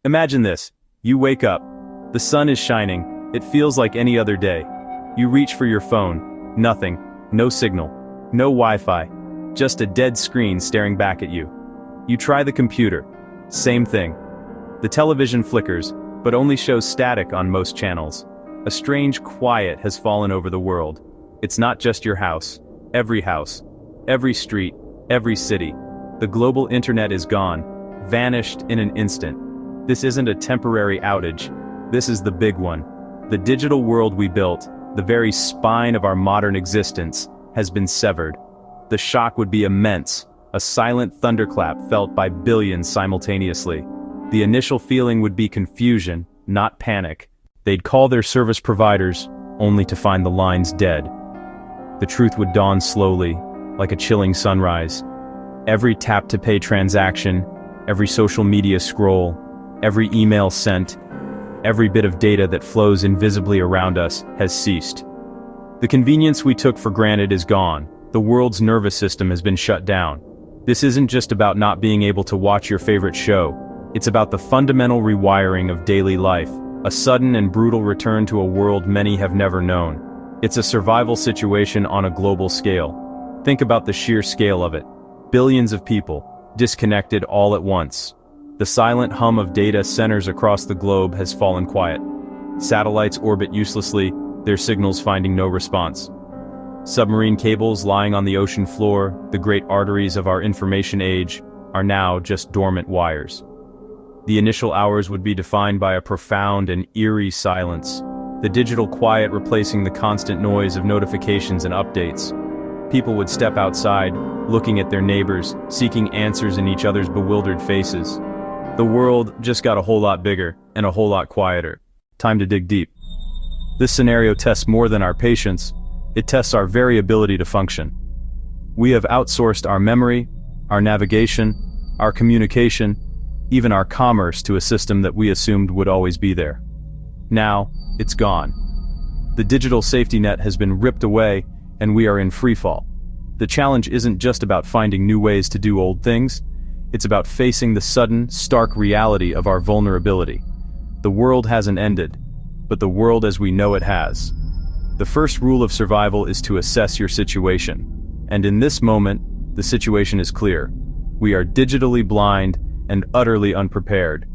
Imagine this. You wake up. The sun is shining. It feels like any other day. You reach for your phone. Nothing. No signal. No Wi-Fi. Just a dead screen staring back at you. You try the computer. Same thing. The television flickers, but only shows static on most channels. A strange quiet has fallen over the world. It's not just your house. Every street, every city. The global internet is gone, vanished in an instant. This isn't a temporary outage. This is the big one. The digital world we built, the very spine of our modern existence, has been severed. The shock would be immense, a silent thunderclap felt by billions simultaneously. The initial feeling would be confusion, not panic. They'd call their service providers, only to find the lines dead. The truth would dawn slowly, like a chilling sunrise. Every tap-to-pay transaction, every social media scroll, every email sent, every bit of data that flows invisibly around us has ceased. The convenience we took for granted is gone. The world's nervous system has been shut down. This isn't just about not being able to watch your favorite show. It's about the fundamental rewiring of daily life, a sudden and brutal return to a world many have never known. It's a survival situation on a global scale. Think about the sheer scale of it. Billions of people, disconnected all at once. The silent hum of data centers across the globe has fallen quiet. Satellites orbit uselessly, their signals finding no response. Submarine cables lying on the ocean floor, the great arteries of our information age, are now just dormant wires. The initial hours would be defined by a profound and eerie silence, the digital quiet replacing the constant noise of notifications and updates. People would step outside, looking at their neighbors, seeking answers in each other's bewildered faces. The world just got a whole lot bigger, and a whole lot quieter. Time to dig deep. This scenario tests more than our patience, it tests our very ability to function. We have outsourced our memory, our navigation, our communication, even our commerce to a system that we assumed would always be there. Now, it's gone. The digital safety net has been ripped away, and we are in freefall. The challenge isn't just about finding new ways to do old things, it's about facing the sudden, stark reality of our vulnerability. The world hasn't ended, but the world as we know it has. The first rule of survival is to assess your situation. And in this moment, the situation is clear. We are digitally blind and utterly unprepared.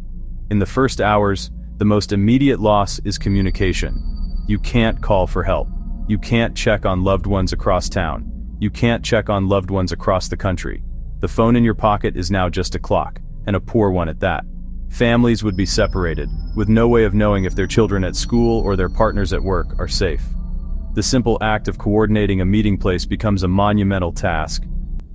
In the first hours, the most immediate loss is communication. You can't call for help. You can't check on loved ones across town. You can't check on loved ones across the country. The phone in your pocket is now just a clock, and a poor one at that. Families would be separated, with no way of knowing if their children at school or their partners at work are safe. The simple act of coordinating a meeting place becomes a monumental task.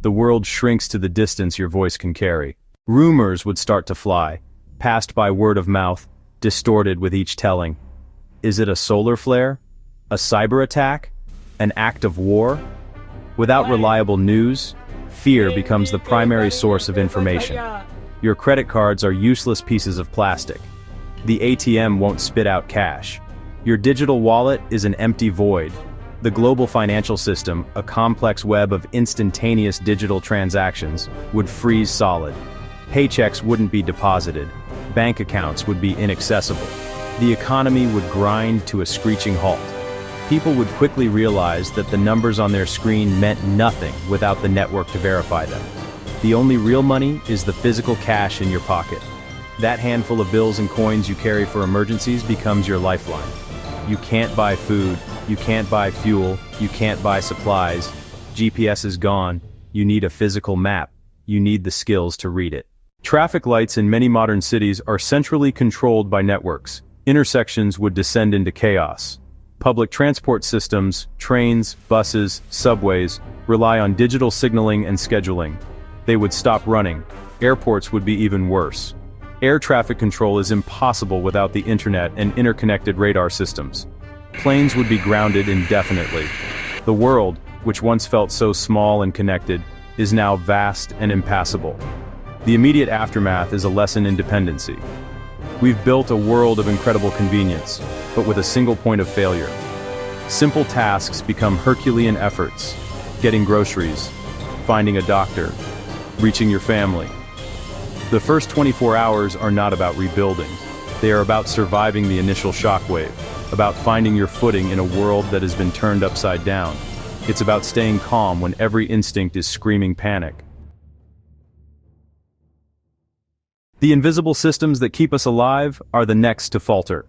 The world shrinks to the distance your voice can carry. Rumors would start to fly, passed by word of mouth, distorted with each telling. Is it a solar flare? A cyber attack? An act of war? Without reliable news, fear becomes the primary source of information. Your credit cards are useless pieces of plastic. The ATM won't spit out cash. Your digital wallet is an empty void. The global financial system, a complex web of instantaneous digital transactions, would freeze solid. Paychecks wouldn't be deposited. Bank accounts would be inaccessible. The economy would grind to a screeching halt. People would quickly realize that the numbers on their screen meant nothing without the network to verify them. The only real money is the physical cash in your pocket. That handful of bills and coins you carry for emergencies becomes your lifeline. You can't buy food, you can't buy fuel, you can't buy supplies. GPS is gone. You need a physical map. You need the skills to read it. Traffic lights in many modern cities are centrally controlled by networks. Intersections would descend into chaos. Public transport systems, trains, buses, subways, rely on digital signaling and scheduling. They would stop running. Airports would be even worse. Air traffic control is impossible without the internet and interconnected radar systems. Planes would be grounded indefinitely. The world, which once felt so small and connected, is now vast and impassable. The immediate aftermath is a lesson in dependency. We've built a world of incredible convenience, but with a single point of failure. Simple tasks become Herculean efforts. Getting groceries, finding a doctor, reaching your family. The first 24 hours are not about rebuilding. They are about surviving the initial shockwave, about finding your footing in a world that has been turned upside down. It's about staying calm when every instinct is screaming panic. The invisible systems that keep us alive are the next to falter.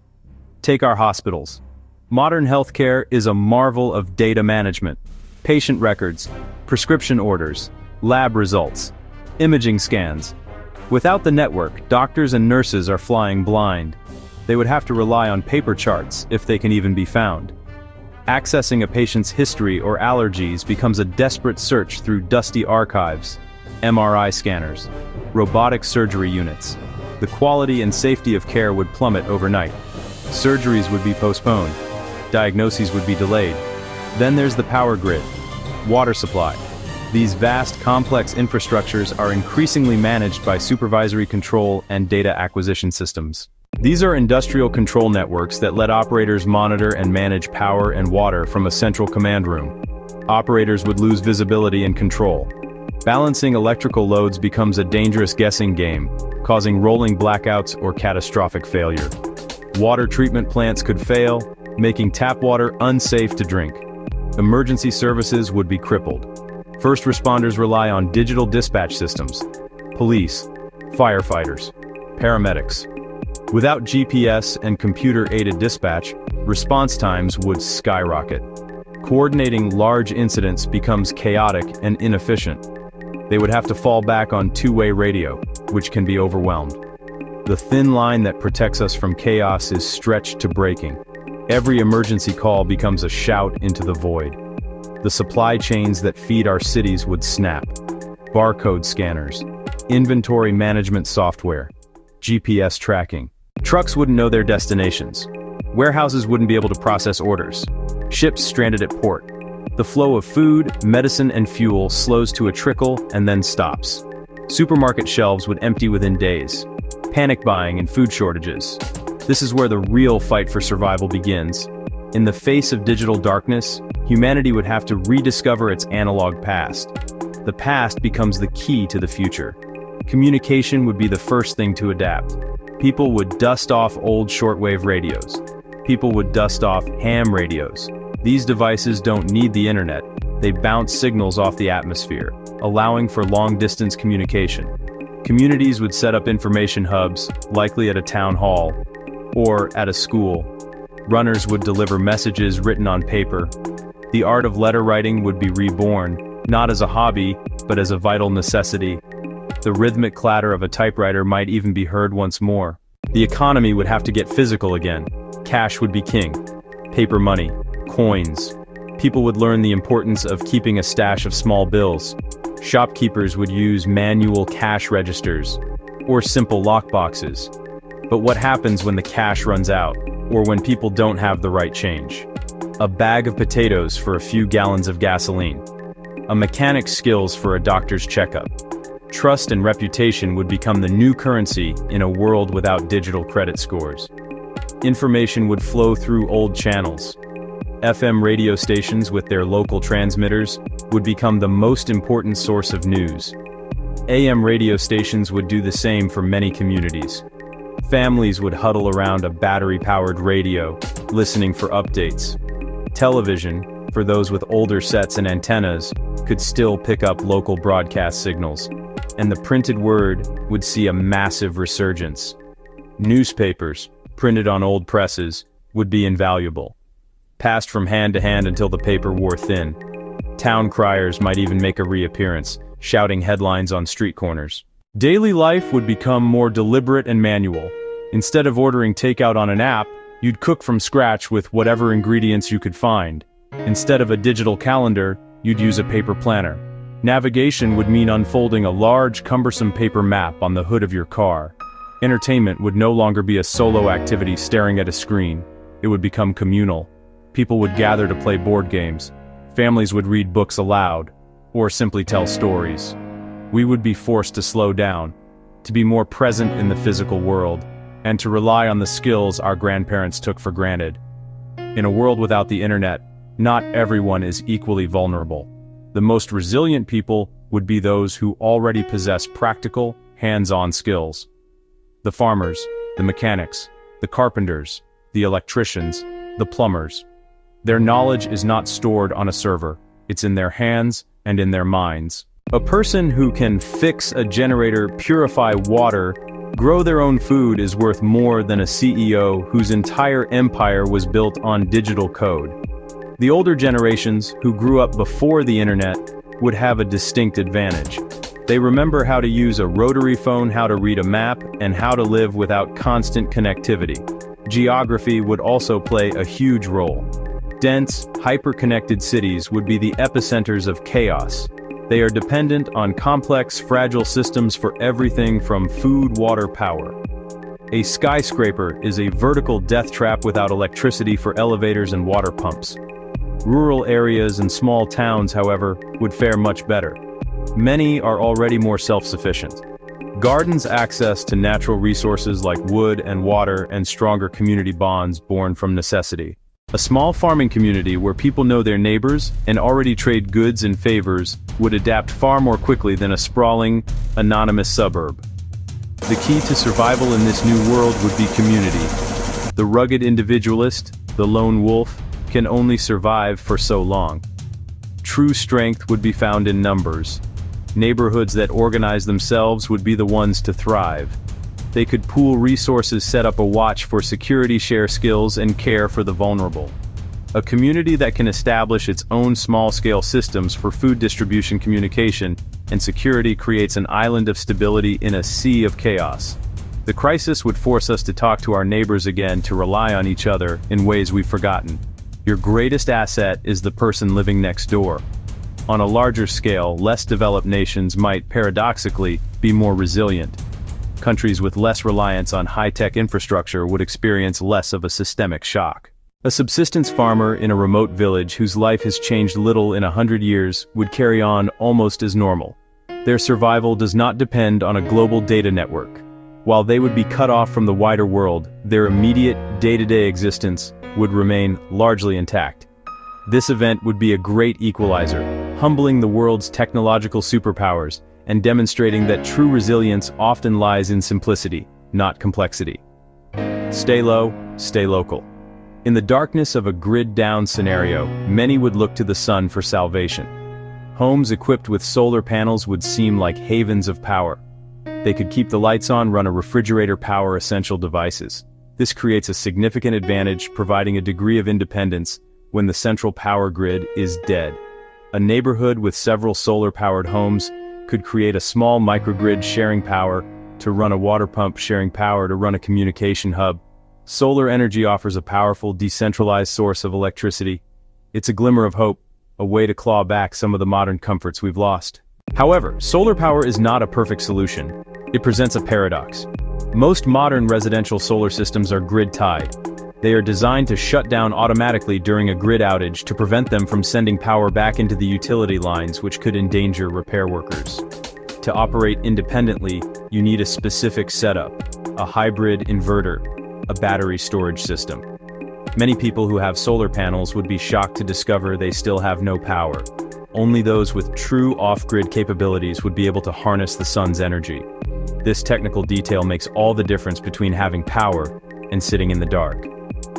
Take our hospitals. Modern healthcare is a marvel of data management. Patient records, prescription orders, lab results, imaging scans. Without the network, doctors and nurses are flying blind. They would have to rely on paper charts if they can even be found. Accessing a patient's history or allergies becomes a desperate search through dusty archives. MRI scanners, robotic surgery units. The quality and safety of care would plummet overnight. Surgeries would be postponed. Diagnoses would be delayed. Then there's the power grid, water supply. These vast, complex infrastructures are increasingly managed by supervisory control and data acquisition systems. These are industrial control networks that let operators monitor and manage power and water from a central command room. Operators would lose visibility and control. Balancing electrical loads becomes a dangerous guessing game, causing rolling blackouts or catastrophic failure. Water treatment plants could fail, making tap water unsafe to drink. Emergency services would be crippled. First responders rely on digital dispatch systems. Police, firefighters, paramedics. Without GPS and computer-aided dispatch, response times would skyrocket. Coordinating large incidents becomes chaotic and inefficient. They would have to fall back on two-way radio, which can be overwhelmed. The thin line that protects us from chaos is stretched to breaking. Every emergency call becomes a shout into the void. The supply chains that feed our cities would snap. Barcode scanners, inventory management software, GPS tracking. Trucks wouldn't know their destinations. Warehouses wouldn't be able to process orders. Ships stranded at port. The flow of food, medicine, and fuel slows to a trickle and then stops. Supermarket shelves would empty within days. Panic buying and food shortages. This is where the real fight for survival begins. In the face of digital darkness, humanity would have to rediscover its analog past. The past becomes the key to the future. Communication would be the first thing to adapt. People would dust off old shortwave radios. People would dust off ham radios. These devices don't need the internet. They bounce signals off the atmosphere, allowing for long-distance communication. Communities would set up information hubs, likely at a town hall or at a school. Runners would deliver messages written on paper. The art of letter writing would be reborn, not as a hobby, but as a vital necessity. The rhythmic clatter of a typewriter might even be heard once more. The economy would have to get physical again. Cash would be king. Paper money, coins. People would learn the importance of keeping a stash of small bills. Shopkeepers would use manual cash registers or simple lockboxes. But what happens when the cash runs out, or when people don't have the right change? A bag of potatoes for a few gallons of gasoline. A mechanic's skills for a doctor's checkup. Trust and reputation would become the new currency in a world without digital credit scores. Information would flow through old channels. FM radio stations with their local transmitters would become the most important source of news. AM radio stations would do the same for many communities. Families would huddle around a battery-powered radio, listening for updates. Television, for those with older sets and antennas, could still pick up local broadcast signals. And the printed word would see a massive resurgence. Newspapers, printed on old presses, would be invaluable. Passed from hand to hand until the paper wore thin. Town criers might even make a reappearance, shouting headlines on street corners. Daily life would become more deliberate and manual. Instead of ordering takeout on an app, you'd cook from scratch with whatever ingredients you could find. Instead of a digital calendar, you'd use a paper planner. Navigation would mean unfolding a large, cumbersome paper map on the hood of your car. Entertainment would no longer be a solo activity staring at a screen. It would become communal. People would gather to play board games. Families would read books aloud, or simply tell stories. We would be forced to slow down, to be more present in the physical world, and to rely on the skills our grandparents took for granted. In a world without the internet, not everyone is equally vulnerable. The most resilient people would be those who already possess practical, hands-on skills. The farmers, the mechanics, the carpenters, the electricians, the plumbers. Their knowledge is not stored on a server, it's in their hands and in their minds. A person who can fix a generator, purify water, grow their own food is worth more than a CEO whose entire empire was built on digital code. The older generations, who grew up before the internet, would have a distinct advantage. They remember how to use a rotary phone, how to read a map, and how to live without constant connectivity. Geography would also play a huge role. Dense, hyper-connected cities would be the epicenters of chaos. They are dependent on complex, fragile systems for everything from food, water, power. A skyscraper is a vertical death trap without electricity for elevators and water pumps. Rural areas and small towns, however, would fare much better. Many are already more self-sufficient. Gardens access to natural resources like wood and water and stronger community bonds born from necessity. A small farming community where people know their neighbors and already trade goods and favors would adapt far more quickly than a sprawling, anonymous suburb. The key to survival in this new world would be community. The rugged individualist, the lone wolf, can only survive for so long. True strength would be found in numbers. Neighborhoods that organize themselves would be the ones to thrive. They could pool resources, set up a watch for security, share skills, and care for the vulnerable. A community that can establish its own small-scale systems for food distribution, communication, and security creates an island of stability in a sea of chaos. The crisis would force us to talk to our neighbors again, to rely on each other in ways we've forgotten. Your greatest asset is the person living next door. On a larger scale, less developed nations might, paradoxically, be more resilient. Countries with less reliance on high-tech infrastructure would experience less of a systemic shock. A subsistence farmer in a remote village whose life has changed little in 100 years would carry on almost as normal. Their survival does not depend on a global data network. While they would be cut off from the wider world, their immediate, day-to-day existence would remain largely intact. This event would be a great equalizer, humbling the world's technological superpowers and demonstrating that true resilience often lies in simplicity, not complexity. Stay low, stay local. In the darkness of a grid-down scenario, many would look to the sun for salvation. Homes equipped with solar panels would seem like havens of power. They could keep the lights on, run a refrigerator, power essential devices. This creates a significant advantage, providing a degree of independence when the central power grid is dead. A neighborhood with several solar-powered homes could create a small microgrid, sharing power to run a water pump, sharing power to run a communication hub. Solar energy offers a powerful, decentralized source of electricity. It's a glimmer of hope, a way to claw back some of the modern comforts we've lost. However, solar power is not a perfect solution. It presents a paradox. Most modern residential solar systems are grid-tied. They are designed to shut down automatically during a grid outage to prevent them from sending power back into the utility lines, which could endanger repair workers. To operate independently, you need a specific setup, a hybrid inverter, a battery storage system. Many people who have solar panels would be shocked to discover they still have no power. Only those with true off-grid capabilities would be able to harness the sun's energy. This technical detail makes all the difference between having power and sitting in the dark.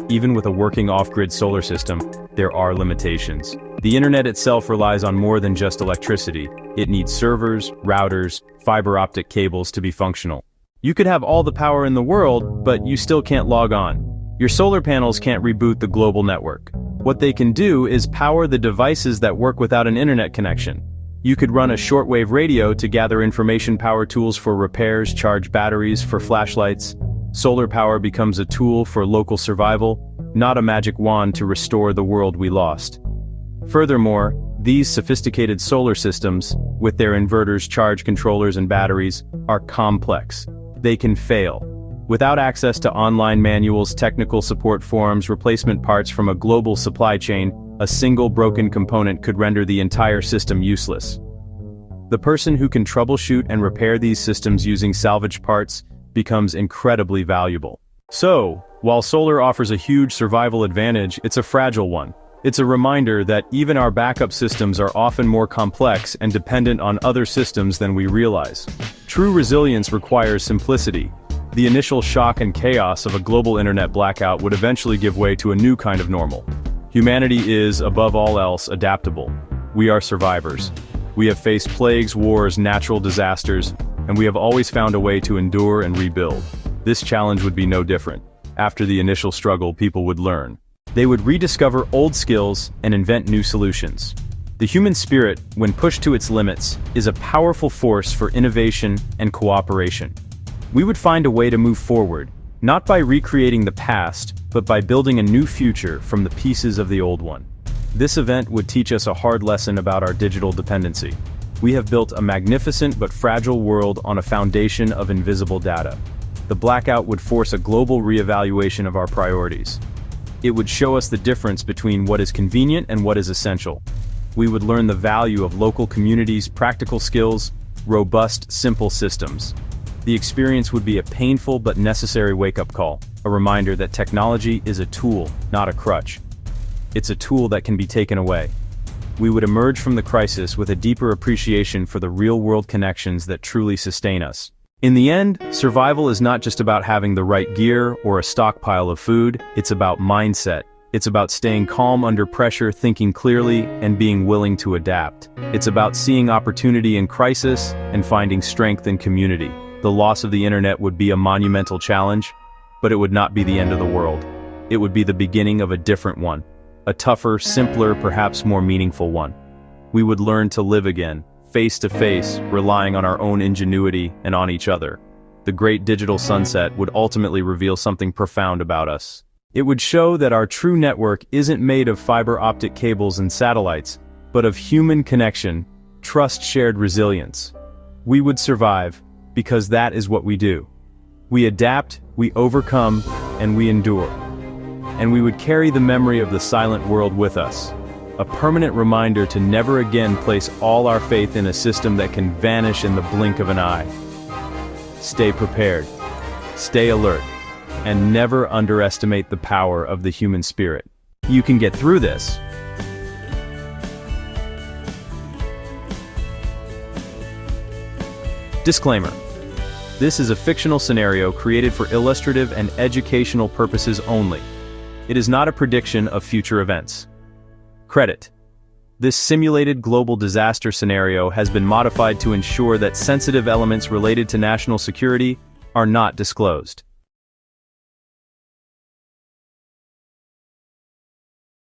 Even with a working off-grid solar system, there are limitations. The internet itself relies on more than just electricity. It needs servers, routers, fiber optic cables to be functional. You could have all the power in the world, but you still can't log on. Your solar panels can't reboot the global network. What they can do is power the devices that work without an internet connection. You could run a shortwave radio to gather information, power tools for repairs, charge batteries for flashlights. Solar power becomes a tool for local survival, not a magic wand to restore the world we lost. Furthermore, these sophisticated solar systems, with their inverters, charge controllers, and batteries, are complex. They can fail. Without access to online manuals, technical support forums, replacement parts from a global supply chain, a single broken component could render the entire system useless. The person who can troubleshoot and repair these systems using salvaged parts becomes incredibly valuable. So, while solar offers a huge survival advantage, it's a fragile one. It's a reminder that even our backup systems are often more complex and dependent on other systems than we realize. True resilience requires simplicity. The initial shock and chaos of a global internet blackout would eventually give way to a new kind of normal. Humanity is, above all else, adaptable. We are survivors. We have faced plagues, wars, natural disasters, and we have always found a way to endure and rebuild. This challenge would be no different. After the initial struggle, people would learn. They would rediscover old skills and invent new solutions. The human spirit, when pushed to its limits, is a powerful force for innovation and cooperation. We would find a way to move forward, not by recreating the past, but by building a new future from the pieces of the old one. This event would teach us a hard lesson about our digital dependency. We have built a magnificent but fragile world on a foundation of invisible data. The blackout would force a global reevaluation of our priorities. It would show us the difference between what is convenient and what is essential. We would learn the value of local communities, practical skills, robust, simple systems. The experience would be a painful but necessary wake-up call, a reminder that technology is a tool, not a crutch. It's a tool that can be taken away. We would emerge from the crisis with a deeper appreciation for the real-world connections that truly sustain us. In the end, survival is not just about having the right gear or a stockpile of food, it's about mindset. It's about staying calm under pressure, thinking clearly, and being willing to adapt. It's about seeing opportunity in crisis and finding strength in community. The loss of the internet would be a monumental challenge, but it would not be the end of the world. It would be the beginning of a different one. A tougher, simpler, perhaps more meaningful one. We would learn to live again, face to face, relying on our own ingenuity and on each other. The great digital sunset would ultimately reveal something profound about us. It would show that our true network isn't made of fiber optic cables and satellites, but of human connection, trust, shared resilience. We would survive, because that is what we do. We adapt, we overcome, and we endure. And we would carry the memory of the silent world with us. A permanent reminder to never again place all our faith in a system that can vanish in the blink of an eye. Stay prepared, stay alert, and never underestimate the power of the human spirit. You can get through this. Disclaimer. This is a fictional scenario created for illustrative and educational purposes only. It is not a prediction of future events. Credit. This simulated global disaster scenario has been modified to ensure that sensitive elements related to national security are not disclosed.